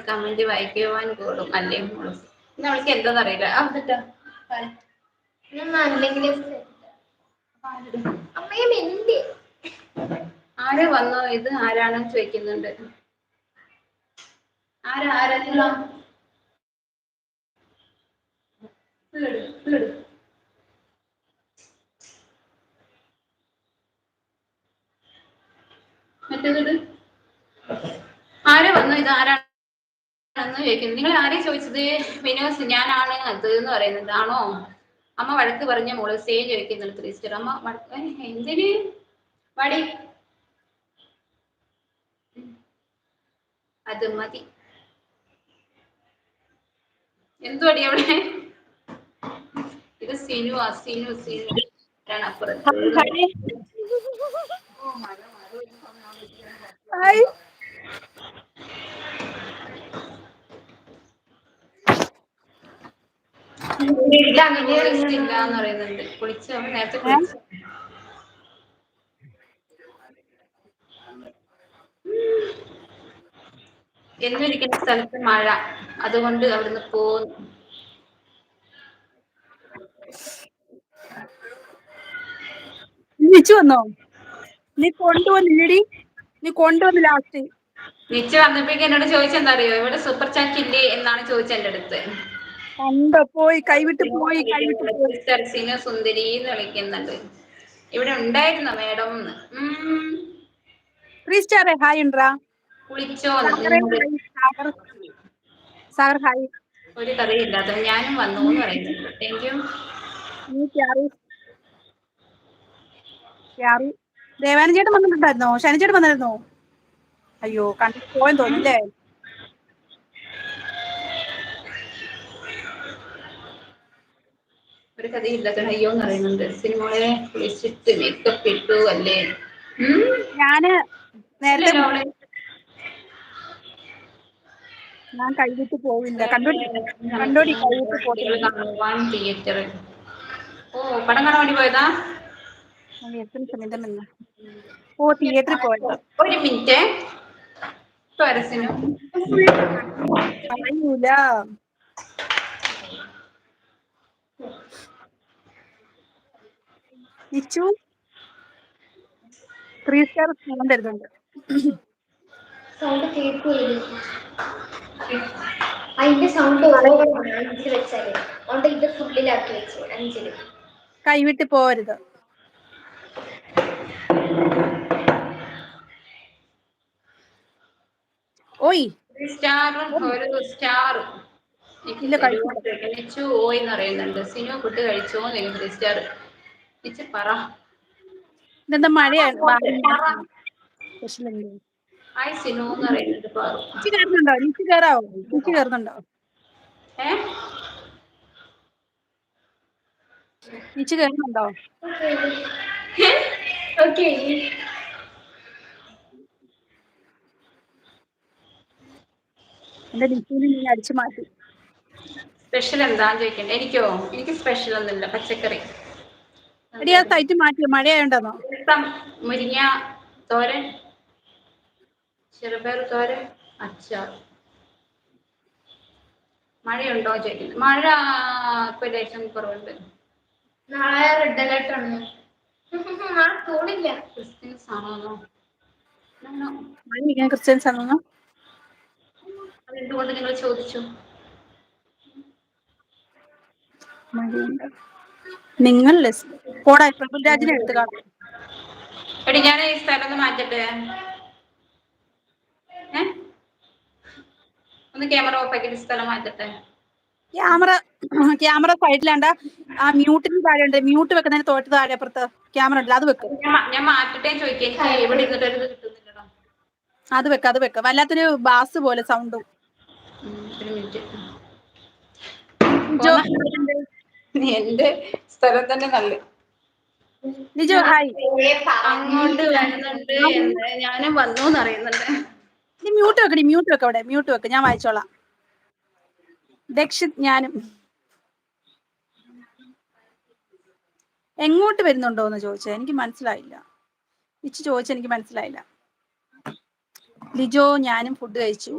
Comment വായിക്കുവാൻ കൂടും അല്ലേ മോളൂസ്? ഇന്ന് അവൾക്ക് എന്താന്നറിയില്ല. എന്നിട്ടാ ആര് വന്നോ? ഇത് ആരാണെന്ന് ചോദിക്കുന്നുണ്ട്. ആരാ മറ്റേത് ആര് വന്നു? ഇത് ആരാണെന്ന് ചോദിക്കുന്നു. നിങ്ങൾ ആരെയും ചോദിച്ചത്? വിനോസ് ഞാനാണ് അത് എന്ന് പറയുന്നത് ആണോ? അമ്മ വഴക്ക് പറഞ്ഞ മോള് സേ ചോദിക്കുന്നുണ്ട്. ക്രിസ്റ്റർ അമ്മ എന്തിന് വടി? അത് മതി. എന്തുവടി അവിടെ? ഇത് സിനു അപ്പുറത്ത്. ഇല്ലാന്ന് പറയുന്നുണ്ട്. കുളിച്ച് നേരത്തെ കുളിച്ചു. എന്നിരിക്കുന്ന സ്ഥലത്ത് മഴ, അതുകൊണ്ട് അവിടുന്ന് പോന്നു. നിച്ചു വന്നോ? നീ കൊണ്ടുവന്നില്ലടി? നീ കൊണ്ടുവന്ന് ലാസ്റ്റ്. നിച്ചു വന്നപ്പോഴേക്കും എന്നോട് ചോദിച്ചെന്താ അറിയോ? ഇവിടെ സൂപ്പർ ചാറ്റ് ഇല്ലേ എന്നാണ് ചോദിച്ചത് എന്റെ അടുത്ത്. പോയി കൈവിട്ട് പോയി. സിനു സുന്ദരി എന്ന് വിളിക്കുന്നുണ്ട്. ഇവിടെ ഉണ്ടായിരുന്നോ മേഡം? ഹായ് ഉണ്ട്രാ. കുളിച്ചോ? ഹായ്. ഒരു കഥയില്ലാത്ത ഞാനും വന്നു എന്ന് പറയുന്നുണ്ട്. Thank you. ദേവാനന്ദ ചേട്ടൻ വന്നിട്ടുണ്ടായിരുന്നോ? ശനി ചേട്ടൻ വന്നായിരുന്നോ? അയ്യോ കണ്ടിട്ട് പോയെന്ന് തോന്നുന്നല്ലേ? ഒരു കഥയില്ലാത്ത അയ്യോ എന്ന് പറയുന്നുണ്ട്. സിനിമകളെ കുളിച്ചിട്ട് മേക്കപ്പ് ഇട്ടു അല്ലേ? ഞാന് നേരത്തെ അവളെ ഞാൻ കൈവിട്ട് പോവില്ല. കണ്ടോടി കൈവിട്ട് പോകത്തില്ല. തിയേറ്ററിൽ പടം കാണാൻ വേണ്ടി പോയതാ? തിയേറ്ററിൽ പോയത്. ഒരു മിനിറ്റ്. അറിയൂല. നിച്ചു 3 സ്റ്റാർ സ്നേഹം തരുന്നുണ്ട്. സൗണ്ട് കേൾക്കൂല. അതിന്റെ സൗണ്ട് ഓവറാണ് 5 വെച്ചാല്. അതുകൊണ്ട് ഇത് ഫുള്ളിലാക്കി വെച്ചു 5. കൈവിട്ട് പോവരുത്. ഓയ് സ്റ്റാർ ഒരു സ്റ്റാർ ഇല്ല കഴിച്ചില്ല. നിച്ചു ഓയ് എന്ന് പറയുന്നുണ്ട്. സിനു ഫുഡ് കഴിച്ചോ? 3 സ്റ്റാർ. നിച്ചു പറ. ഇതെന്താ മഴയാണ്? ഹായ് സിനു എന്ന് പറയുന്നുണ്ട്. നിച്ചു കയറുന്നുണ്ടോ? നിച്ചു കയറാവോ? നിച്ചു കയറുന്നുണ്ടോ? നിച്ചു കയറുന്നുണ്ടോ? ഓക്കെ. എന്റെ നിച്ചുവിനെ നീ അടിച്ചു മാറ്റി. സ്പെഷ്യൽ എന്താന്ന് ചോദിക്കണ്ടേ? എനിക്ക് സ്പെഷ്യൽ ഒന്നുമില്ല. പച്ചക്കറി. എടി ആ സൈറ്റ് മാറ്റിയോ? മഴയായോണ്ടാന്നോ? മുരിങ്ങ തോരൻ, ചെറുപയർ തോരൻ, അച്ചാർ. മഴയുണ്ടോ ചോദിക്കുന്നത്? മഴ ഇപ്പൊ ലേശം കുറവുണ്ട്. നാളെ റെഡ് അലേർട്ട് ആണ്. തോന്നില്ല. ക്രിസ്ത്യൻസ് ആണോ? ക്രിസ്ത്യൻസ് ആണോ? അതെന്തുകൊണ്ട് നിങ്ങൾ ചോദിച്ചു? നിങ്ങൾ പോടാ പ്രഭുരാജിനെ എടുത്ത് കാണാം. എടി ഞാൻ ഈ സ്ഥലം ഒന്ന് മാറ്റട്ടെ. ഒന്ന് ക്യാമറ ഓഫ് ആക്കിയിട്ട് സ്ഥലം മാറ്റട്ടെ. ക്യാമറ സൈഡിലാണ്ട. ആ മ്യൂട്ടിന് താഴെയുണ്ട്. മ്യൂട്ട് വെക്കുന്നതിന് തൊട്ട് താഴെ അപ്പുറത്ത് ക്യാമറ ഉണ്ട്. അത് വെക്ക്. ഞാൻ മാറ്റട്ടെ ചോദിക്കാം. എനിക്ക് ഇവിടെ ഇരുന്നിട്ട് കിട്ടുന്നില്ലടാ. അത് വെക്ക. വല്ലാത്തൊരു ബാസ് പോലെ സൗണ്ടും. ഒരു മിനിറ്റ്. എന്റെ സ്ഥലം തന്നെ നല്ല. ലിജോ ഹായ്. അങ്ങോട്ട് വരുന്നുണ്ട്. ഞാനും വന്നു അറിയുന്നുണ്ട്. നീ മ്യൂട്ട് വെക്ക് അവിടെ. മ്യൂട്ട് വെക്ക്. ഞാൻ വായിച്ചോളാം. ദക്ഷിത് ഞാനും. എങ്ങോട്ട് വരുന്നുണ്ടോന്ന് ചോദിച്ചത് എനിക്ക് മനസ്സിലായില്ല. ചോദിച്ച എനിക്ക് മനസ്സിലായില്ല. ലിജോ ഞാനും ഫുഡ് കഴിച്ചു.